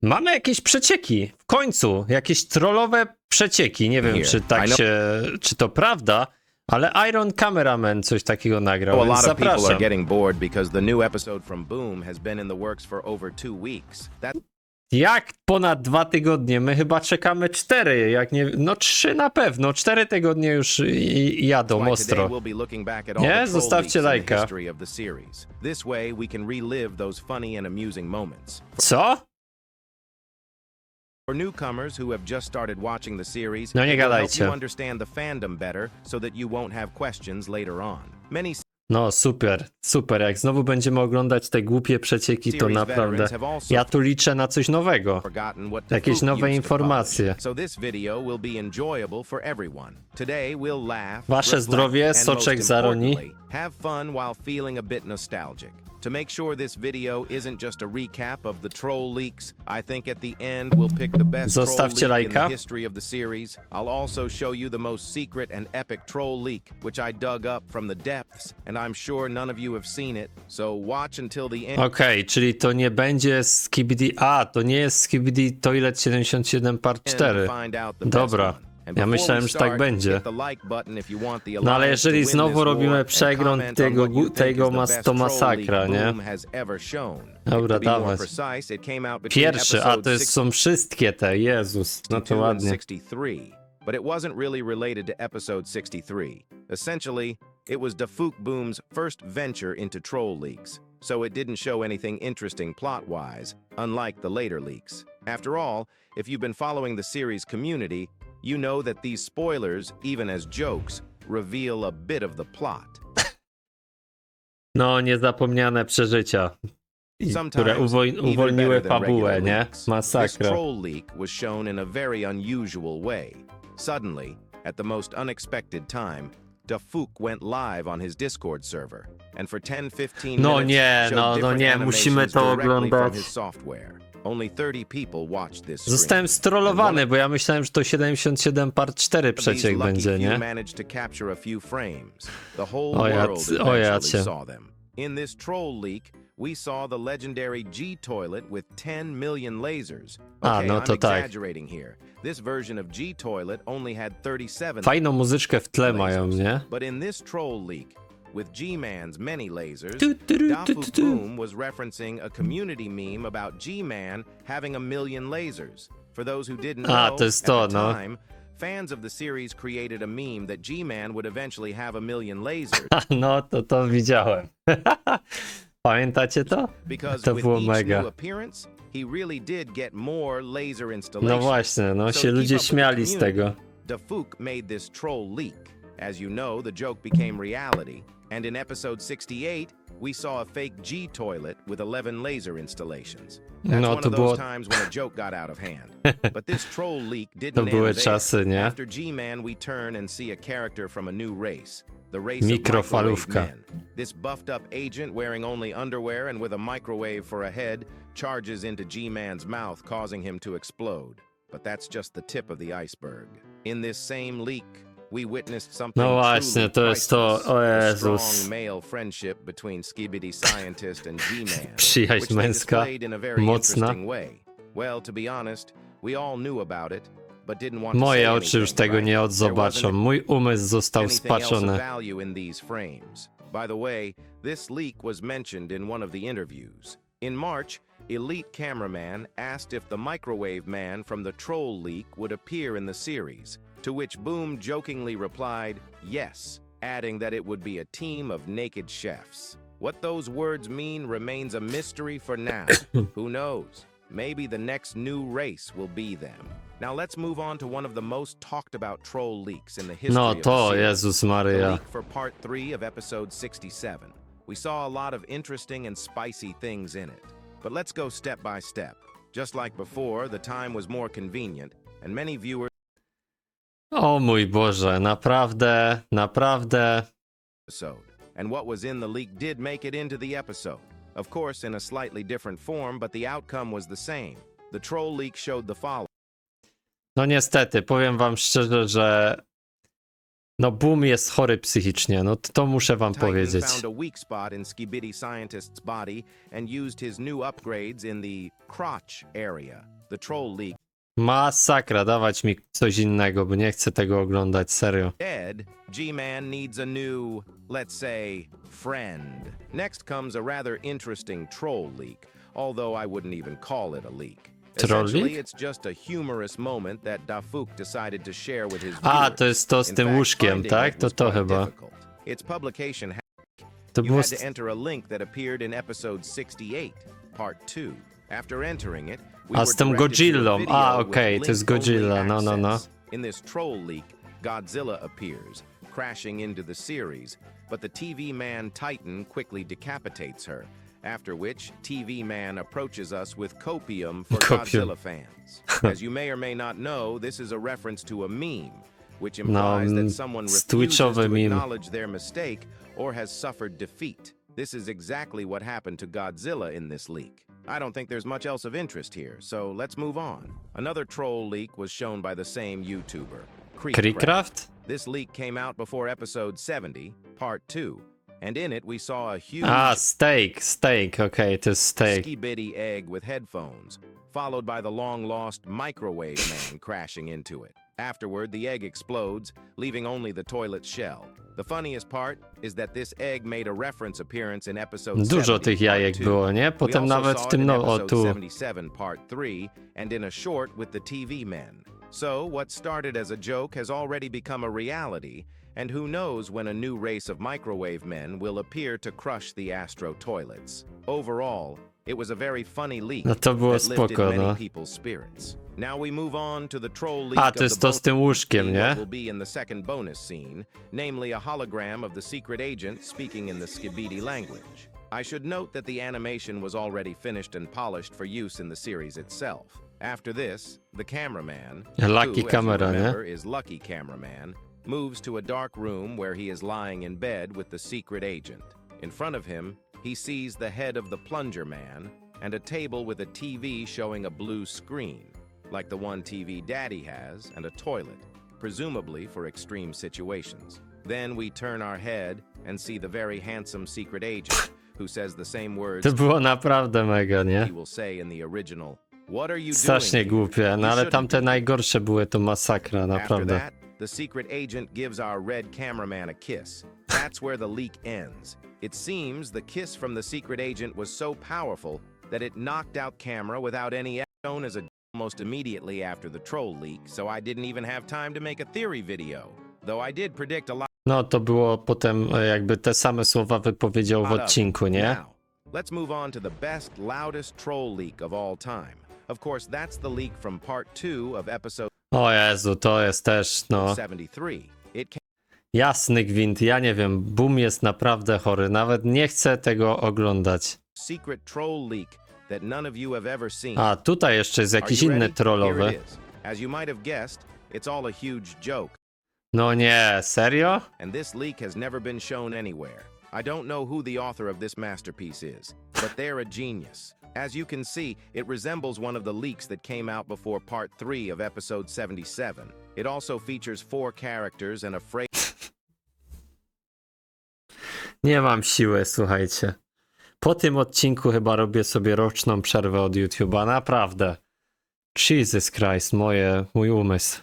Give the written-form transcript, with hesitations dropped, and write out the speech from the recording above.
Mamy jakieś przecieki. W końcu. Jakieś trollowe przecieki. Nie wiem, czy to prawda, ale Iron Cameraman coś takiego nagrał, A więc lot of people are zapraszam. getting bored because the new episode from Boom has been in the works for over 2 weeks. Jak ponad 2 tygodnie? My chyba czekamy 4, jak nie... No 3 na pewno. 4 tygodnie już jadą ostro. Nie? Zostawcie lajka. Co? For newcomers who have just started watching the series, No nie it will help gadajcie. you understand the fandom better so that you won't have questions later on. Many No super, super. Jak znowu będziemy oglądać te głupie przecieki, to naprawdę... Ja tu liczę na coś nowego. forgotten what the Jakieś Fook nowe used to informacje. publish. So this video will be enjoyable for everyone. Today we'll laugh, Wasze reflect, zdrowie, and soczek most za roni. importantly, have fun while feeling a bit nostalgic. To make sure this video isn't just a recap of the troll leaks, I think at the end we'll pick the best troll Zostawcie leak in lajka. the history of the series. I'll also show you the most secret and epic troll leak, which I dug up from the depths, and I'm sure none of you have seen it, so watch until the end. Okej, czyli to nie będzie Skibidi... A, to nie jest Skibidi Toilet 77 Part 4. Dobra. Ja myślałem, że tak będzie. No ale jeżeli znowu robimy przegląd tego to masakra, nie? Dobra, dawaj. Pierwszy, a to są wszystkie te, Jezus, no to ładnie. But it wasn't really related to episode 63. Essentially, it was Fook Boom's first venture into troll leaks, so it didn't show anything interesting plot-wise, unlike the later leaks. After all, if you've been following the series community, you know that these spoilers, even as jokes, reveal a bit of the plot. No, niezapomniane przeżycia, które uwolniły fabułę, nie? This Masakra. troll leak was shown in a very unusual way. Suddenly, at the most unexpected time, Fook went live on his Discord server, and for 10-15 No minutes nie, showed no different nie, musimy animations to directly from oglądać. his software. Only 30 people watched this stream. Zostałem strollowany, bo ja myślałem, że to 77 Part 4 przeciek będzie, nie? Managed to capture a few frames. The whole O ja world c- o ja eventually cię. saw them. In this troll leak, we saw the legendary G toilet with 10 million lasers. A, no to I'm tak. exaggerating here. This version of G toilet only had 37 Fajną muzyczkę w tle mają, nie? But in this troll leak, with G-Man's many lasers, Tu, tu, tu, tu, Fook tu. Boom was referencing a community meme about G-Man having a million lasers. For those who didn't know, to jest at to, the no. time, fans of the series created a meme that G-Man would eventually have a million lasers. No, to widziałem. Pamiętacie to? Because To with było each mega. new appearance, he really did get more laser installations. No właśnie, no So się to ludzie keep up with the śmiali z community, tego. Fook made this troll leak. As you know, the joke became reality, and in episode 68, we saw a fake G toilet with 11 laser installations. That's No, one to of było- those times when a joke got out of hand. But this troll leak To didn't end były there. czasy, nie? After G-Man, we turn and see a character from a new race. The race Mikrofalówka. of microwave men. This buffed-up agent wearing only underwear and with a microwave for a head charges into G-Man's mouth, causing him to explode. But that's just the tip of the iceberg. In this same leak, we witnessed something No właśnie, truly to jest to, priceless, o a Jezus. strong male friendship between Skibidi Scientist and G-Man, Przyjaźń which they męska, displayed in a very mocna. interesting way. Well, to be honest, we all knew about it, but didn't want to say Moje oczy już anything, tego right? nie There odzobaczą. wasn't Mój umysł został anything else of spaczony. value in these frames. By the way, this leak was mentioned in one of the interviews. In March, Elite Cameraman asked if the Microwave Man from the Troll leak would appear in the series, to which Boom jokingly replied, yes, adding that it would be a team of naked chefs. What those words mean remains a mystery for now. Who knows? Maybe the next new race will be them. Now let's move on to one of the most talked about troll leaks in the history No of the to, series. Jezus The Maria. leak for part 3 of episode 67. We saw a lot of interesting and spicy things in it. But let's go step by step. Just like before, the time was more convenient, and many viewers O mój Boże, naprawdę, naprawdę. episode. And what was in the leak did make it into the episode. Of course, in a slightly different form, but the outcome was the same. The troll leak showed the following. No niestety, powiem wam szczerze, że No Boom jest chory psychicznie, no to muszę wam Titan powiedzieć. found a weak spot in Skibidi scientist's body and used his new upgrades in the crotch area. The troll leak Masakra, dawać mi coś innego, bo nie chcę tego oglądać, serio. dead, G-Man needs a new, let's say, friend. Next comes a rather interesting troll leak, although I wouldn't even call it a leak. Troll Essentially, leak? it's just a humorous moment that Dafuk decided to share with his A, viewers. to jest to z In tym fact, łóżkiem, finding tak? it was To quite chyba. difficult. Its publication To You było... had to enter a link that appeared in episode 68, part 2. After entering it, we A were z tym directed to a Godzillą. video A, with okej, to jest link-only Godzilla, no. access. In this troll leak, Godzilla appears, crashing into the series, but the TV man Titan quickly decapitates her, after which TV man approaches us with copium for Copium. Godzilla fans. As you may or may not know, this is a reference to a meme, which implies that someone refuses to twitchowy meme. acknowledge their mistake or has suffered defeat. This is exactly what happened to Godzilla in this leak. I don't think there's much else of interest here, so let's move on. Another troll leak was shown by the same YouTuber, Creecraft? This leak came out before episode 70, part 2, and in it we saw a huge A, steak, okej, to jest steak. skibidi egg with headphones, followed by the long-lost microwave man crashing into it. Afterward, the egg explodes, leaving only the toilet shell. The funniest part is that this egg made a reference appearance in episode 70, Dużo tych jajek part 2. było, nie? We Potem also nawet saw w it tym, in no, o episode tu. 77, part 3, and in a short with the TV men. So, what started as a joke has already become a reality, and who knows when a new race of microwave men will appear to crush the Astro toilets. Overall, it was a very funny leak No to było that lifted spoko, many no. people's spirits. Now we move on to the troll leak A, of to the jest to z tym łóżkiem, what nie? will be in the second bonus scene, namely a hologram of the secret agent speaking in the Skibidi language. I should note that the animation was already finished and polished for use in the series itself. After this, the cameraman, Lucky who, as camera, you nie? remember, is Lucky Cameraman, moves to a dark room where he is lying in bed with the secret agent. In front of him, he sees the head of the plunger man and a table with a TV showing a blue screen, like the one TV Daddy has, and a toilet, presumably for extreme situations. Then we turn our head and see the very handsome secret agent, who says the same words To było naprawdę mega, nie? he will say in the original. What are you Strasznie doing here? głupie, no You ale shouldn't tamte be. najgorsze były to masakra, After naprawdę. that, the secret agent gives our red cameraman a kiss. That's where the leak ends. It seems the kiss from the secret agent was so powerful that it knocked out camera without any shown as a almost immediately after the troll leak, so I didn't even have time to make a theory video. Though I did predict a lot No to było potem jakby te same słowa wypowiedział w of odcinku, nie? Now, let's move on to the best, loudest troll leak of all time. Of course, that's the leak from part 2 of episode O Jezu, to jest też, no... 73. It came Jasny gwint, ja nie wiem, Boom jest naprawdę chory, nawet nie chcę tego oglądać. secret troll leak that none of you have ever seen. A, tutaj jeszcze jest Are jakiś you inny ready? Here trollowy. it is. As you might have guessed, it's all a huge joke, No nie, serio? and this leak has never been shown anywhere. I don't know who the author of this masterpiece is, but they're a genius. As you can see, it resembles one of the leaks that came out before part 3 of episode 77. It also features 4 characters and a phrase Nie mam siły, słuchajcie. Po tym odcinku chyba robię sobie roczną przerwę od YouTube'a, naprawdę. Jesus Christ, mój umysł.